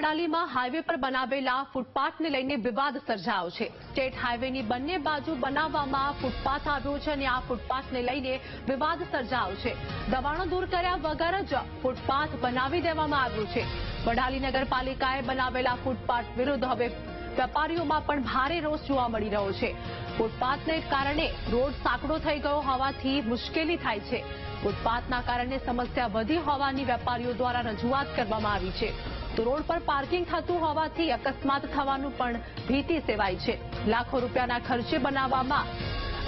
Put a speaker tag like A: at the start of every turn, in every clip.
A: વડાલીમાં highway પર બનાવેલા ફૂટપાથને લઈને વિવાદ સર્જાયો છે। સ્ટેટ હાઈવેની બંને બાજુ બનાવવામાં ફૂટપાથ આવ્યો છે અને આ ફૂટપાથને લઈને વિવાદ સર્જાયો છે। દબાણો દૂર કર્યા વગર જ ફૂટપાથ બનાવી દેવામાં આવ્યો છે। વડાલી નગરપાલિકાએ બનાવેલા ફૂટપાથ વિરુદ્ધ હવે વેપારીઓમાં પણ ભારે રોષ જોવા મળી રહ્યો છે। ફૂટપાથને કારણે રોડ સાંકડો થઈ ગયો હોવાથી મુશ્કેલી થાય છે। ફૂટપાથના કારણે સમસ્યા વધી હોવાની વેપારીઓ દ્વારા રજૂઆત કરવામાં આવી છે। તો રોડ પર પાર્કિંગ થતું હોવાથી અકસ્માત થવાનું પણ ભીતિ સેવાય છે। લાખો રૂપિયાના ખર્ચે બનાવવામાં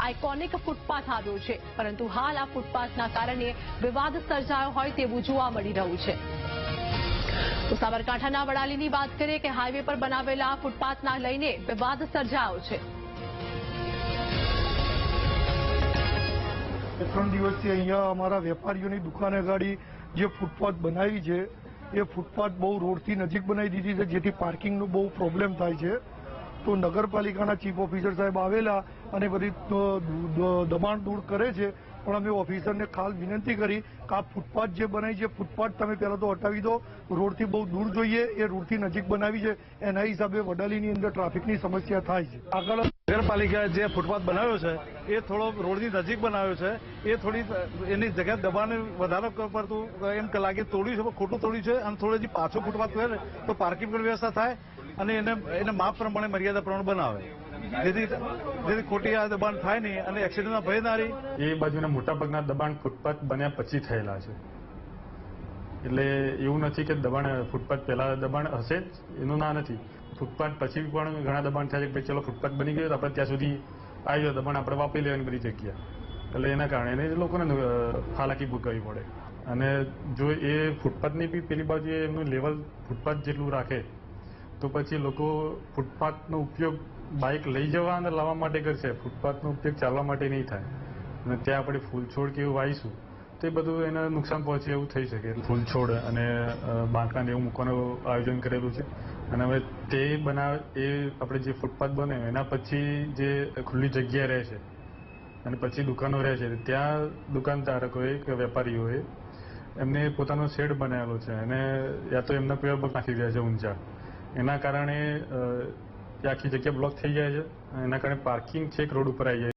A: આઇકોનિક ફૂટપાથ આવ્યો છે, પરંતુ હાલ આ ફૂટપાથના કારણે વિવાદ સર્જાયો હોય તેવું જોવા મળી રહ્યું છે। તો સાબરકાંઠાના વડાલીની વાત કરીએ કે હાઈવે પર બનાવેલા ફૂટપાથના લઈને વિવાદ સર્જાયો છે।
B: 3 દિવસથી અહીંયા અમારા વેપારીઓની દુકાને ગાડી જે ફૂટપાથ બનાવી છે એ ફૂટપાથ બહુ રોડથી નજીક બનાવી દીધી છે, જેથી પાર્કિંગનો બહુ પ્રોબ્લેમ થાય છે। તો નગરપાલિકાના ચીફ ઓફિસર સાહેબ આવેલા અને બધી દબાણ દૂર કરે છે, પણ અમે ઓફિસરને ખાસ વિનંતી કરી કે આ ફૂટપાથ જે બનાવી છે ફૂટપાથ તમે પહેલાં તો હટાવી દો, રોડથી બહુ દૂર જોઈએ, એ રોડથી નજીક બનાવી છે, એના હિસાબે વડાલીની અંદર ટ્રાફિકની સમસ્યા થાય છે।
C: આગળ નગરપાલિકાએ જે ફૂટપાથ બનાવ્યો છે એ થોડો રોડની નજીક બનાવ્યો છે, એ થોડી એની જગ્યા દબાણ વધારો પડતું એમ લાગે તોડ્યું છે, ખોટું તોડ્યું છે અને થોડો હજી પાછો ફૂટપાથ કરે તો પાર્કિંગ પણ વ્યવસ્થા થાય અને એને માપ પ્રમાણે મર્યાદા પ્રમાણે બનાવે, જેથી ખોટી આ દબાણ થાય નહીં અને એક્સિડન્ટના ભય ના રહી।
D: એ બાજુના મોટાભાગના દબાણ ફૂટપાથ બન્યા પછી થયેલા છે, એટલે એવું નથી કે દબાણ ફૂટપાથ પહેલા દબાણ હશે જ, એનું ના નથી। ફૂટપાથ પછી પણ ઘણા દબાણ થયા છે કે ચલો ફૂટપાથ બની ગયો આપણે ત્યાં સુધી આવી ગયો દબાણ આપણે વાપરી લેવાની બધી જગ્યા, એટલે એના કારણે લોકોને હાલાકી ભોગવવી પડે। અને જો એ ફૂટપાથની બી પેલી બાજુ એમનું લેવલ ફૂટપાથ જેટલું રાખે તો પછી લોકો ફૂટપાથનો ઉપયોગ બાઇક લઈ જવા અને લાવવા માટે કરશે, ફૂટપાથનો ઉપયોગ ચાલવા માટે નહીં થાય। અને ત્યાં આપણે ફૂલછોડ કે એવું વાવીશું તો એ બધું એને નુકસાન પહોંચે એવું થઈ શકે। ફૂલછોડ અને બાંકડા એવું મૂકવાનું આયોજન કરેલું છે અને હવે તે એ આપણે જે ફૂટપાથ બને એના પછી જે ખુલ્લી જગ્યા રહે છે અને પછી દુકાનો રહે છે, ત્યાં દુકાનધારકોએ કે વેપારીઓએ એમને પોતાનો શેડ બનાવેલો છે અને યા તો એમના પેડ નાખી રહ્યા છે ઊંચા, એના કારણે આખી જગ્યા બ્લોક થઈ જાય છે, એના કારણે પાર્કિંગ છેક રોડ ઉપર આવી જાય।